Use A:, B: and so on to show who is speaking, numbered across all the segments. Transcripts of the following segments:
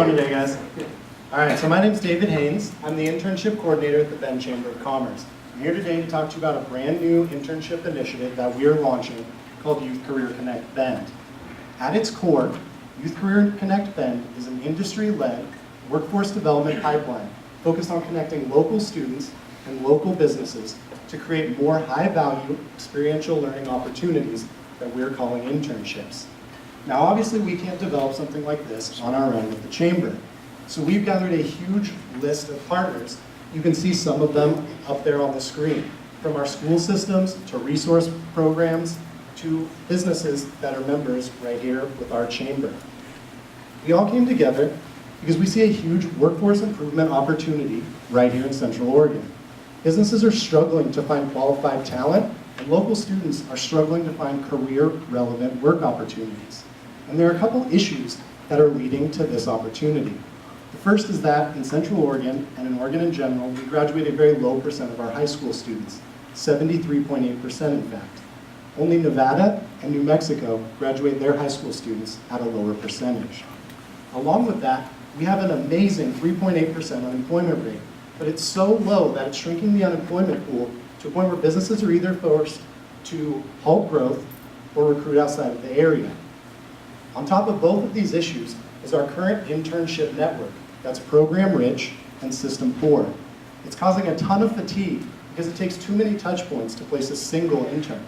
A: having me today, guys. All right, so my name's David Haines. I'm the internship coordinator at the Bend Chamber of Commerce. I'm here today to talk to you about a brand new internship initiative that we are launching called Youth Career Connect Bend. At its core, Youth Career Connect Bend is an industry-led workforce development pipeline focused on connecting local students and local businesses to create more high-value experiential learning opportunities that we're calling internships. Now, obviously, we can't develop something like this on our own with the Chamber. So we've gathered a huge list of partners. You can see some of them up there on the screen, from our school systems to resource programs to businesses that are members right here with our Chamber. We all came together because we see a huge workforce improvement opportunity right here in Central Oregon. Businesses are struggling to find qualified talent, and local students are struggling to find career-relevant work opportunities. And there are a couple issues that are leading to this opportunity. The first is that in Central Oregon, and in Oregon in general, we graduate a very low percent of our high school students, 73.8% in fact. Only Nevada and New Mexico graduate their high school students at a lower percentage. Along with that, we have an amazing 3.8% unemployment rate, but it's so low that it's shrinking the unemployment pool to a point where businesses are either forced to halt growth or recruit outside of the area. On top of both of these issues is our current internship network that's program rich and system poor. It's causing a ton of fatigue because it takes too many touch points to place a single intern.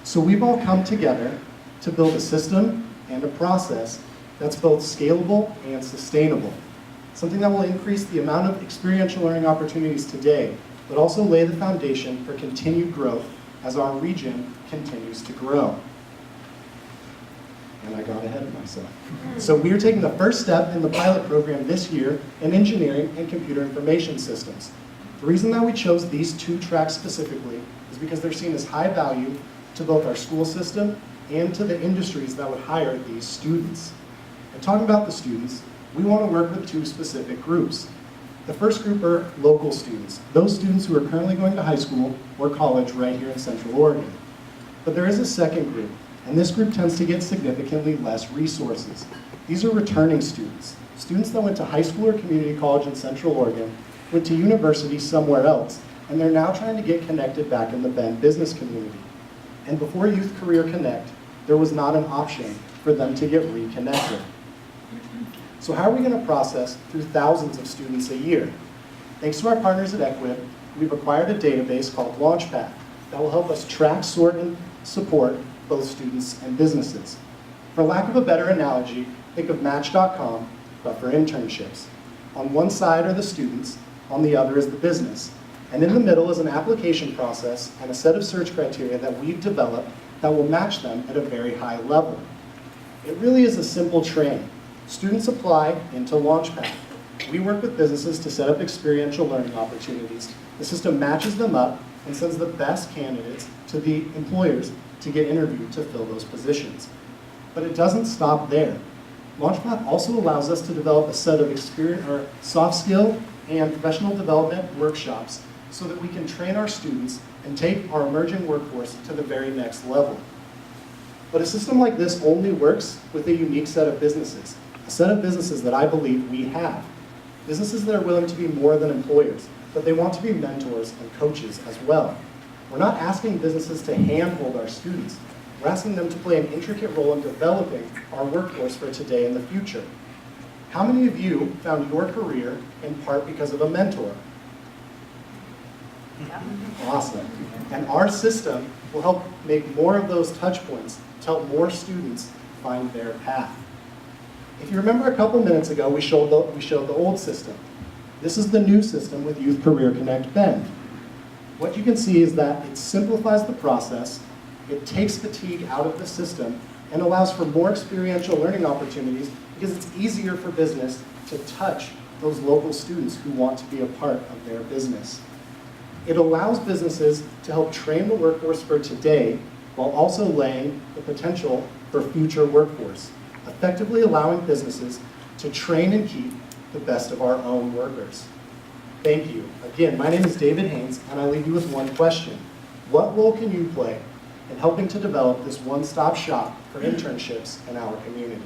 A: So we've all come together to build a system and a process that's both scalable and sustainable. Something that will increase the amount of experiential learning opportunities today, but also lay the foundation for continued growth as our region continues to grow. And I got ahead of myself. So we are taking the first step in the pilot program this year in engineering and computer information systems. The reason that we chose these two tracks specifically is because they're seen as high value to both our school system and to the industries that would hire these students. And talking about the students, we want to work with two specific groups. The first group are local students, those students who are currently going to high school or college right here in Central Oregon. But there is a second group, and this group tends to get significantly less resources. These are returning students, students that went to high school or community college in Central Oregon, went to university somewhere else, and they're now trying to get connected back in the Bend business community. And before Youth Career Connect, there was not an option for them to get reconnected. So how are we going to process through thousands of students a year? Thanks to our partners at Equip, we've acquired a database called Launchpad that will help us track, sort, and support both students and businesses. For lack of a better analogy, think of Match.com, but for internships. On one side are the students, on the other is the business. And in the middle is an application process and a set of search criteria that we've developed that will match them at a very high level. It really is a simple train. Students apply into Launchpad. We work with businesses to set up experiential learning opportunities. The system matches them up and sends the best candidates to the employers to get interviewed to fill those positions. But it doesn't stop there. Launchpad also allows us to develop a set of soft skill and professional development workshops so that we can train our students and take our emerging workforce to the very next level. But a system like this only works with a unique set of businesses, a set of businesses that I believe we have. Businesses that are willing to be more than employers, but they want to be mentors and coaches as well. We're not asking businesses to handhold our students. We're asking them to play an intricate role in developing our workforce for today and the future. How many of you found your career in part because of a mentor? Yeah. Awesome. And our system will help make more of those touch points to help more students find their path. If you remember a couple minutes ago, we showed the old system. This is the new system with Youth Career Connect Bend. What you can see is that it simplifies the process, it takes fatigue out of the system, and allows for more experiential learning opportunities because it's easier for business to touch those local students who want to be a part of their business. It allows businesses to help train the workforce for today while also laying the potential for future workforce, effectively allowing businesses to train and keep the best of our own workers. Thank you. Again, my name is David Haines, and I leave you with one question. What role can you play in helping to develop this one-stop shop for internships in our community?